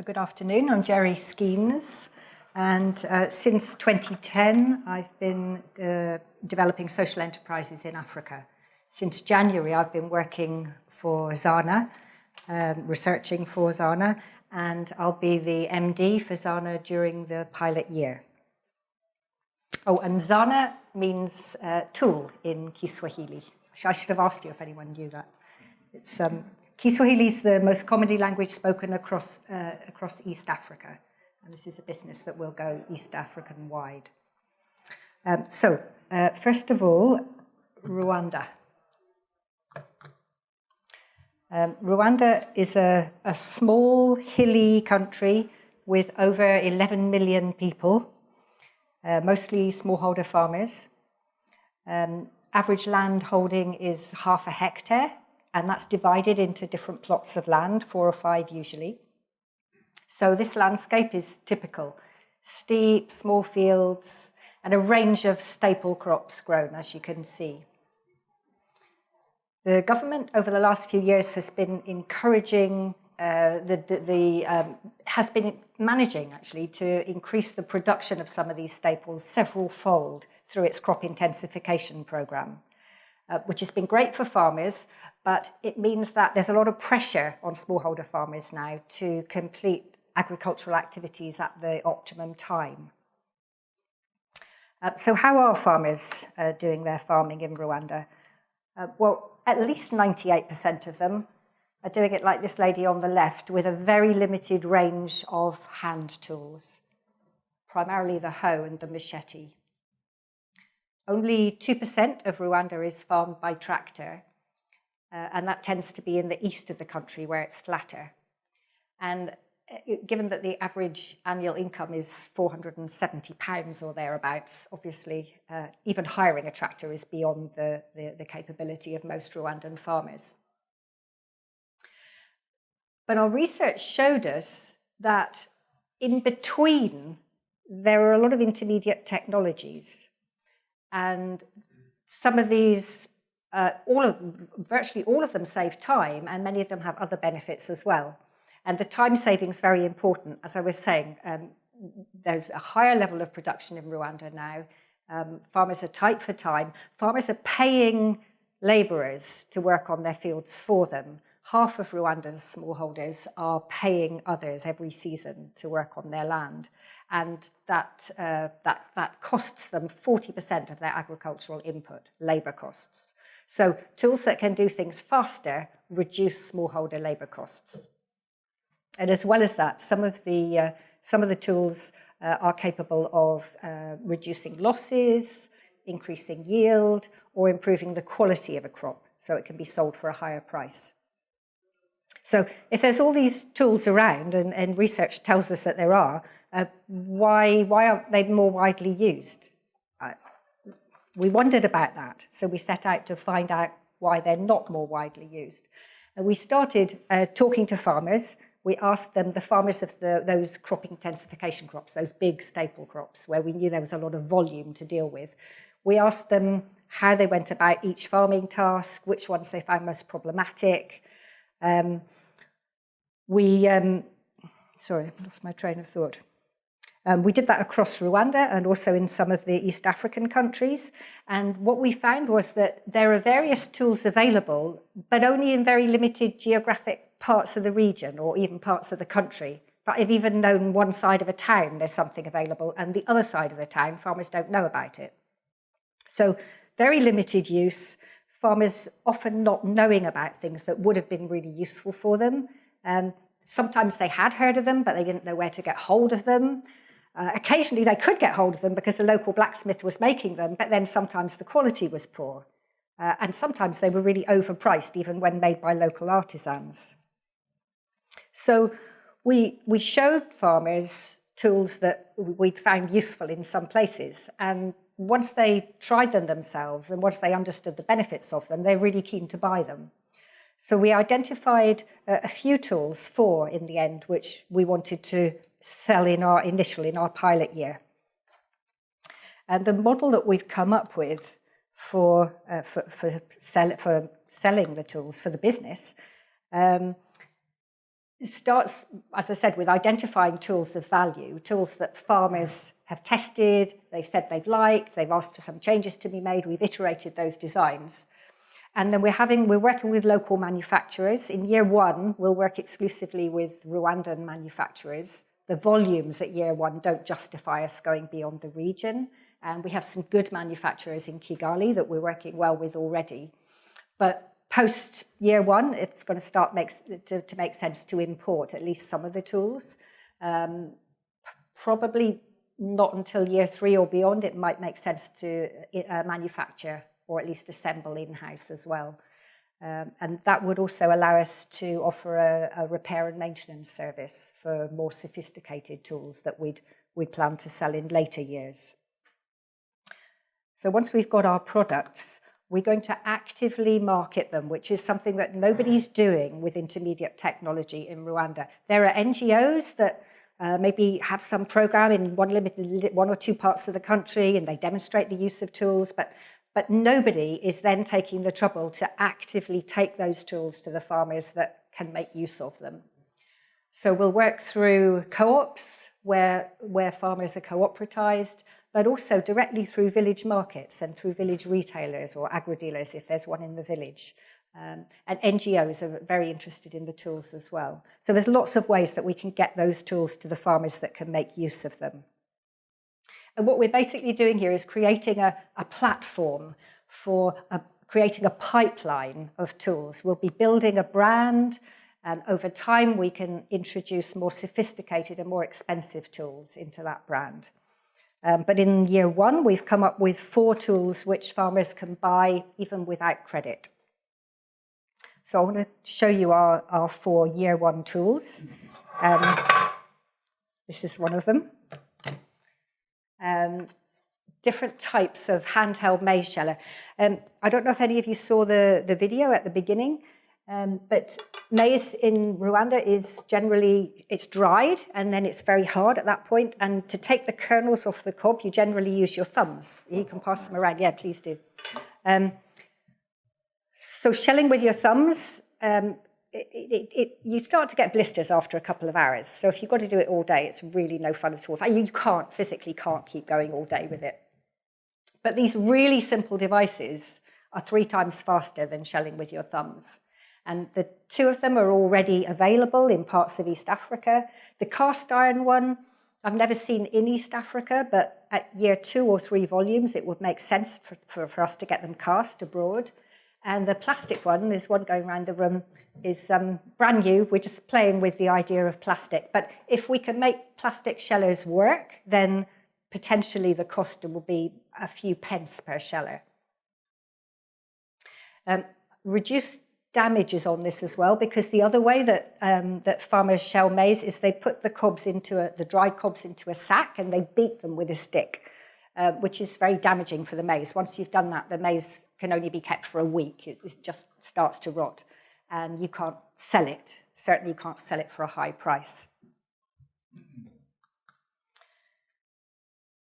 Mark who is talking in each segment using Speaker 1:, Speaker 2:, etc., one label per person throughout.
Speaker 1: Good afternoon, I'm Geri Skeens, and since 2010 I've been developing social enterprises in Africa. Since January I've been working for Zana, researching for Zana, and I'll be the MD for Zana during the pilot year. Oh, and Zana means tool in Kiswahili. I should have asked you if anyone knew that. It's Kiswahili is the most commonly language spoken across East Africa, and this is a business that will go East African wide. First of all, Rwanda. Rwanda is a small, hilly country with over 11 million people, mostly smallholder farmers. Average land holding is half a hectare, and that's divided into different plots of land, 4 or 5 usually. So this landscape is typical: steep, small fields, and a range of staple crops grown, as you can see. The government over the last few years has been encouraging, has been managing actually to increase the production of some of these staples several-fold through its crop intensification program, which has been great for farmers, but it means that there's a lot of pressure on smallholder farmers now to complete agricultural activities at the optimum time. So how are farmers doing their farming in Rwanda? Well, at least 98% of them are doing it like this lady on the left, with a very limited range of hand tools, primarily the hoe and the machete. Only 2% of Rwanda is farmed by tractor, and that tends to be in the east of the country where it's flatter. And given that the average annual income is £470 or thereabouts, obviously even hiring a tractor is beyond the capability of most Rwandan farmers. But our research showed us that in between there are a lot of intermediate technologies, and some of these, virtually all of them save time, and many of them have other benefits as well. And the time saving is very important. As I was saying, there's a higher level of production in Rwanda now. Farmers are tight for time. Farmers are paying labourers to work on their fields for them. Half of Rwanda's smallholders are paying others every season to work on their land. And that costs them 40% of their agricultural input, labour costs. So tools that can do things faster reduce smallholder labour costs. And as well as that, some of the tools are capable of reducing losses, increasing yield, or improving the quality of a crop, so it can be sold for a higher price. So if there's all these tools around, and research tells us that there are, why aren't they more widely used? We wondered about that, so we set out to find out why they're not more widely used. And we started talking to farmers. We asked them, the farmers of those crop intensification crops, those big staple crops, where we knew there was a lot of volume to deal with. We asked them how they went about each farming task, which ones they found most problematic. Sorry, I lost my train of thought. We did that across Rwanda and also in some of the East African countries. And what we found was that there are various tools available, but only in very limited geographic parts of the region or even parts of the country. But I've even known one side of a town there's something available, and the other side of the town, farmers don't know about it. So very limited use, farmers often not knowing about things that would have been really useful for them. Sometimes they had heard of them, but they didn't know where to get hold of them. Occasionally they could get hold of them because the local blacksmith was making them, but then sometimes the quality was poor. And sometimes they were really overpriced, even when made by local artisans. So we showed farmers tools that we'd found useful in some places. And once they tried them themselves and once they understood the benefits of them, they're really keen to buy them. So we identified a few tools, 4 in the end, which we wanted to sell in our pilot year. And the model that we've come up with for selling the tools for the business starts, as I said, with identifying tools of value, tools that farmers have tested, they've said they've liked, they've asked for some changes to be made, we've iterated those designs. And then we're working with local manufacturers. In year one, we'll work exclusively with Rwandan manufacturers. The volumes at year one don't justify us going beyond the region. And we have some good manufacturers in Kigali that we're working well with already. But post year one, it's going to start to make sense to import at least some of the tools. Probably not until year three or beyond, it might make sense to manufacture or at least assemble in-house as well. And that would also allow us to offer a repair and maintenance service for more sophisticated tools that we'd plan to sell in later years. So once we've got our products, we're going to actively market them, which is something that nobody's doing with intermediate technology in Rwanda. There are NGOs that maybe have some program in one or two parts of the country, and they demonstrate the use of tools, but nobody is then taking the trouble to actively take those tools to the farmers that can make use of them. So we'll work through co-ops where farmers are cooperatised, but also directly through village markets and through village retailers or agri-dealers if there's one in the village. And NGOs are very interested in the tools as well. So there's lots of ways that we can get those tools to the farmers that can make use of them. And what we're basically doing here is creating a platform for creating a pipeline of tools. We'll be building a brand, and over time we can introduce more sophisticated and more expensive tools into that brand. But in year one, we've come up with 4 tools which farmers can buy even without credit. So I want to show you our 4 year one tools. This is one of them. Different types of handheld maize sheller. I don't know if any of you saw the video at the beginning, but maize in Rwanda is generally, it's dried and then it's very hard at that point. And to take the kernels off the cob, you generally use your thumbs. You can pass them around. Yeah, please do. So shelling with your thumbs, you start to get blisters after a couple of hours. So if you've got to do it all day, it's really no fun at all. You physically can't keep going all day with it. But these really simple devices are 3 times faster than shelling with your thumbs. And the 2 of them are already available in parts of East Africa. The cast iron one, I've never seen in East Africa, but at year 2 or 3 volumes, it would make sense for us to get them cast abroad. And the plastic one, there's one going around the room, is brand new. We're just playing with the idea of plastic. But if we can make plastic shellers work, then potentially the cost will be a few pence per sheller. Reduced damages on this as well, because the other way that farmers shell maize is they put the dried cobs into a sack and they beat them with a stick, which is very damaging for the maize. Once you've done that, the maize can only be kept for a week. It just starts to rot, and you can't sell it. Certainly you can't sell it for a high price.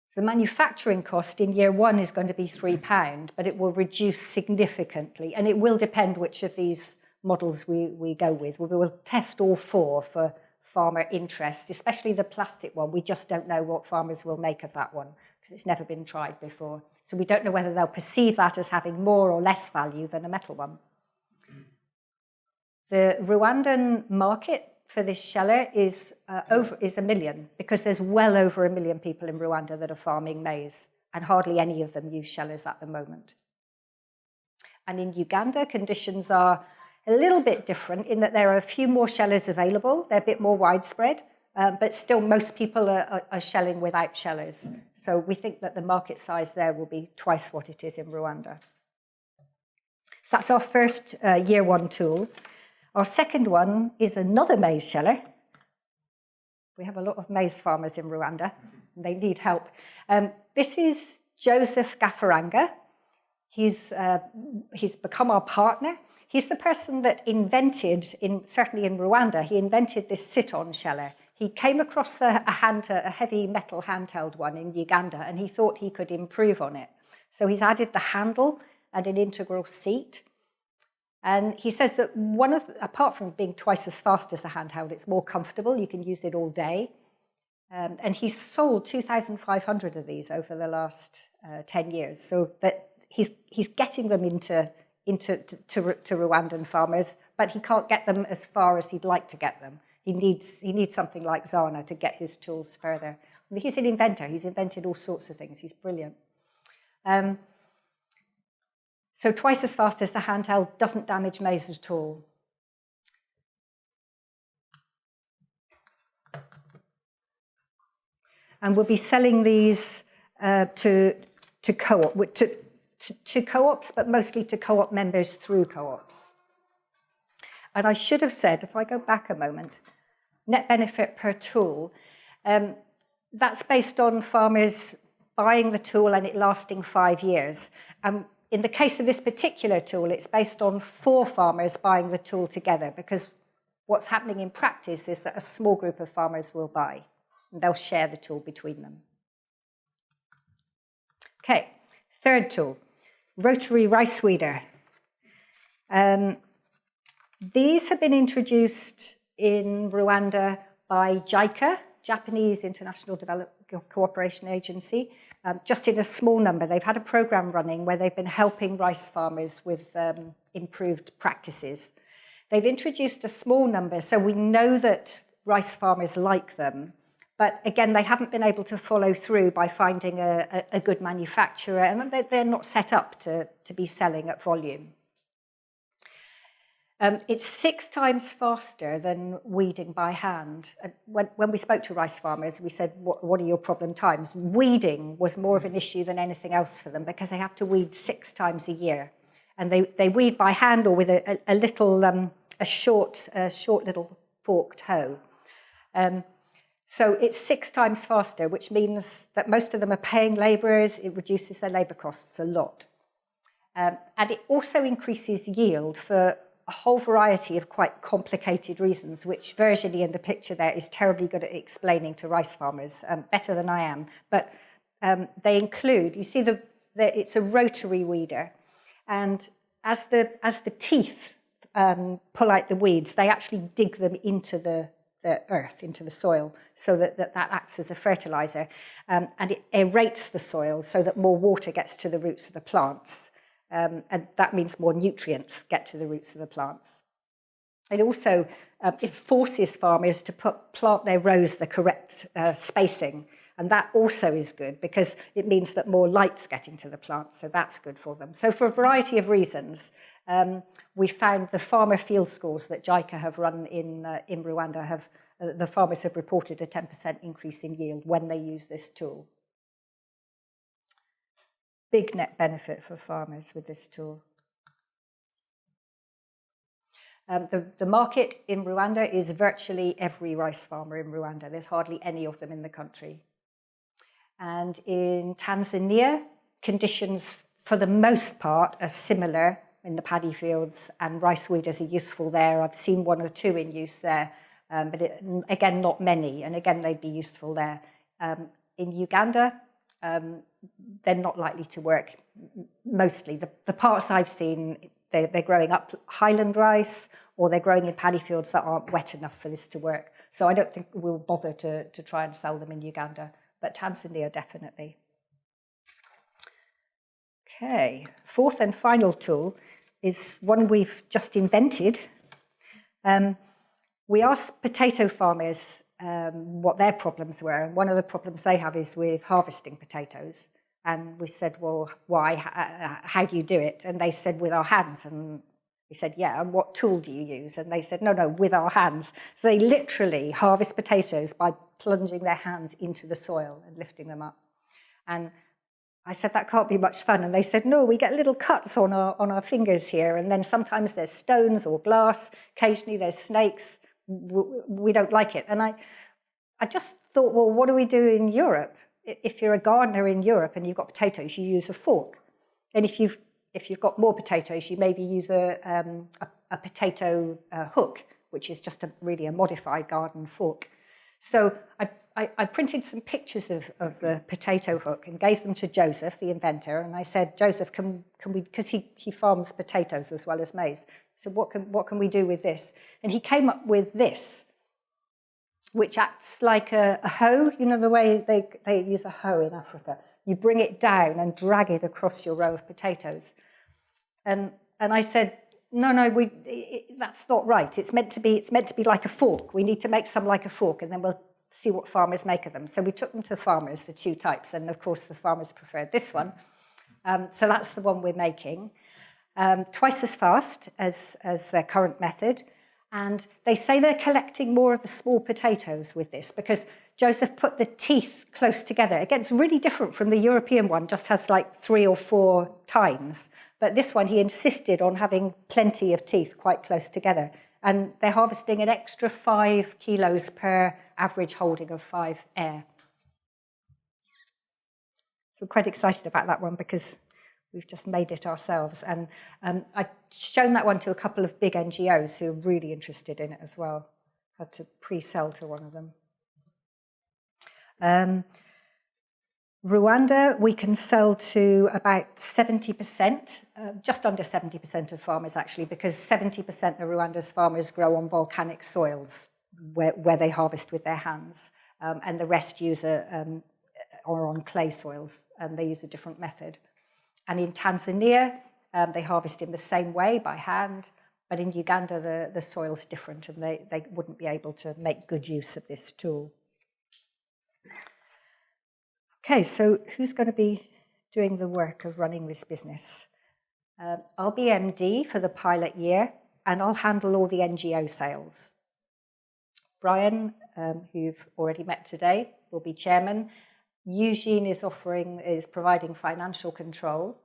Speaker 1: So the manufacturing cost in year 1 is going to be £3, but it will reduce significantly, and it will depend which of these models we go with. We will test all 4 for farmer interest, especially the plastic one. We just don't know what farmers will make of that one because it's never been tried before. So we don't know whether they'll perceive that as having more or less value than a metal one. The Rwandan market for this sheller is 1 million, because there's well over 1 million people in Rwanda that are farming maize, and hardly any of them use shellers at the moment. And in Uganda, conditions are a little bit different in that there are a few more shellers available. They're a bit more widespread, but still most people are shelling without shellers. So we think that the market size there will be twice what it is in Rwanda. So that's our first year 1 tool. Our second one is another maize sheller. We have a lot of maize farmers in Rwanda, and they need help. This is Joseph Gafaranga. He's become our partner. He's the person that invented, certainly in Rwanda, he invented this sit-on sheller. He came across a heavy metal handheld one in Uganda, and he thought he could improve on it. So he's added the handle and an integral seat. And he says that apart from being twice as fast as a handheld, it's more comfortable. You can use it all day. And he's sold 2,500 of these over the last 10 years. So that he's getting them into Rwandan farmers, but he can't get them as far as he'd like to get them. He needs something like Zana to get his tools further. He's an inventor. He's invented all sorts of things. He's brilliant. So twice as fast as the handheld, doesn't damage maize at all. And we'll be selling these to co-ops, but mostly to co-op members through co-ops. And I should have said, if I go back a moment, net benefit per tool, that's based on farmers buying the tool and it lasting 5 years. In the case of this particular tool, it's based on 4 farmers buying the tool together, because what's happening in practice is that a small group of farmers will buy, and they'll share the tool between them. Okay, third tool, rotary rice weeder. These have been introduced in Rwanda by JICA, Japanese International Development Cooperation Agency, just in a small number. They've had a program running where they've been helping rice farmers with improved practices. They've introduced a small number, so we know that rice farmers like them. But again, they haven't been able to follow through by finding a good manufacturer, and they're not set up to be selling at volume. It's 6 times faster than weeding by hand. When we spoke to rice farmers, we said, what are your problem times? Weeding was more of an issue than anything else for them, because they have to weed 6 times a year. And they weed by hand or with a short little forked hoe. So it's 6 times faster, which means that most of them are paying labourers. It reduces their labour costs a lot. And it also increases yield for a whole variety of quite complicated reasons, which Virginie in the picture there is terribly good at explaining to rice farmers, better than I am. But they include, you see, it's a rotary weeder. And as the teeth pull out the weeds, they actually dig them into the earth, into the soil, so that acts as a fertilizer. And it aerates the soil so that more water gets to the roots of the plants. And that means more nutrients get to the roots of the plants. It also it forces farmers to plant their rows the correct spacing. And that also is good, because it means that more light's getting to the plants, so that's good for them. So for a variety of reasons, we found the farmer field schools that JICA have run in Rwanda, the farmers have reported a 10% increase in yield when they use this tool. Big net benefit for farmers with this tool. The market in Rwanda is virtually every rice farmer in Rwanda. There's hardly any of them in the country. And in Tanzania, conditions for the most part are similar in the paddy fields, and rice weeders are useful there. I've seen 1 or 2 in use there, but again, not many. And again, they'd be useful there. In Uganda, they're not likely to work. Mostly, the parts I've seen, they're growing up highland rice, or they're growing in paddy fields that aren't wet enough for this to work. So I don't think we'll bother to try and sell them in Uganda, but Tanzania definitely. Okay, 4th and final tool is one we've just invented. We asked potato farmers what their problems were. And one of the problems they have is with harvesting potatoes. And we said, well, why? How do you do it? And they said, with our hands. And we said, yeah, and what tool do you use? And they said, no, with our hands. So they literally harvest potatoes by plunging their hands into the soil and lifting them up. And I said, that can't be much fun. And they said, no, we get little cuts on our fingers here. And then sometimes there's stones or glass. Occasionally there's snakes. We don't like it. And I just thought, well, what do we do in Europe? If you're a gardener in Europe and you've got potatoes, you use a fork. And if you've got more potatoes, you maybe use a potato hook, which is just really a modified garden fork. So I printed some pictures of the potato hook and gave them to Joseph, the inventor, and I said, Joseph, can we, because he farms potatoes as well as maize, so what can we do with this? And he came up with this, which acts like a hoe, you know the way they use a hoe in Africa. You bring it down and drag it across your row of potatoes. And I said, no, that's not right. It's meant to be like a fork. We need to make some like a fork, and then we'll see what farmers make of them. So we took them to farmers, the two types, and of course the farmers preferred this one. So that's the one we're making. Twice as fast as their current method. And they say they're collecting more of the small potatoes with this because Joseph put the teeth close together. Again, it's really different from the European one, just has like 3 or 4 tines. But this one, he insisted on having plenty of teeth quite close together. And they're harvesting an extra 5 kilos per average holding of 5 air. So I'm quite excited about that one because we've just made it ourselves. And I've shown that one to a couple of big NGOs who are really interested in it as well. Had to pre-sell to one of them. Rwanda, we can sell to about 70%, just under 70% of farmers actually, because 70% of Rwanda's farmers grow on volcanic soils where they harvest with their hands, and the rest use are on clay soils, and they use a different method. And in Tanzania, they harvest in the same way by hand, but in Uganda the soil's different, and they wouldn't be able to make good use of this tool. Okay, so who's going to be doing the work of running this business? I'll be MD for the pilot year, and I'll handle all the NGO sales. Brian, who you've already met today, will be chairman. Eugene is providing financial control.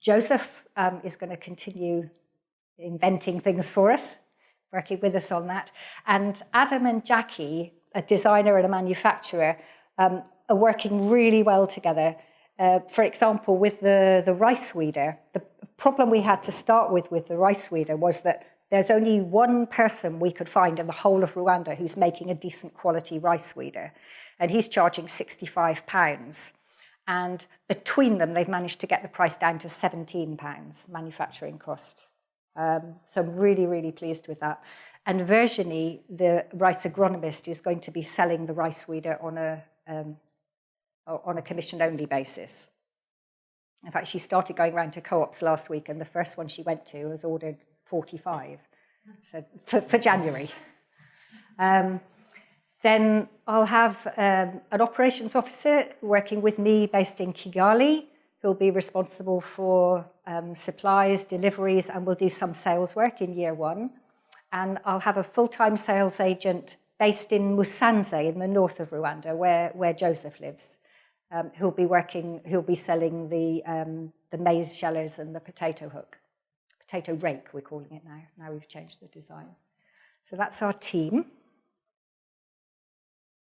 Speaker 1: Joseph is going to continue inventing things for us, working with us on that. And Adam and Jackie, a designer and a manufacturer, are working really well together. For example, with the rice weeder, the problem we had to start with the rice weeder was that there's only one person we could find in the whole of Rwanda who's making a decent quality rice weeder, and he's charging £65. And between them, they've managed to get the price down to £17 manufacturing cost. So I'm really, really pleased with that. And Virginie, the rice agronomist, is going to be selling the rice weeder on a commission-only basis. In fact, she started going around to co-ops last week, and the first one she went to was ordered 45, so for January. Then I'll have an operations officer working with me based in Kigali, who'll be responsible for supplies, deliveries, and will do some sales work in year 1. And I'll have a full-time sales agent based in Musanze in the north of Rwanda, where Joseph lives, who'll be selling the maize shellers and the potato hook. Potato rake, we're calling it now. Now we've changed the design. So that's our team.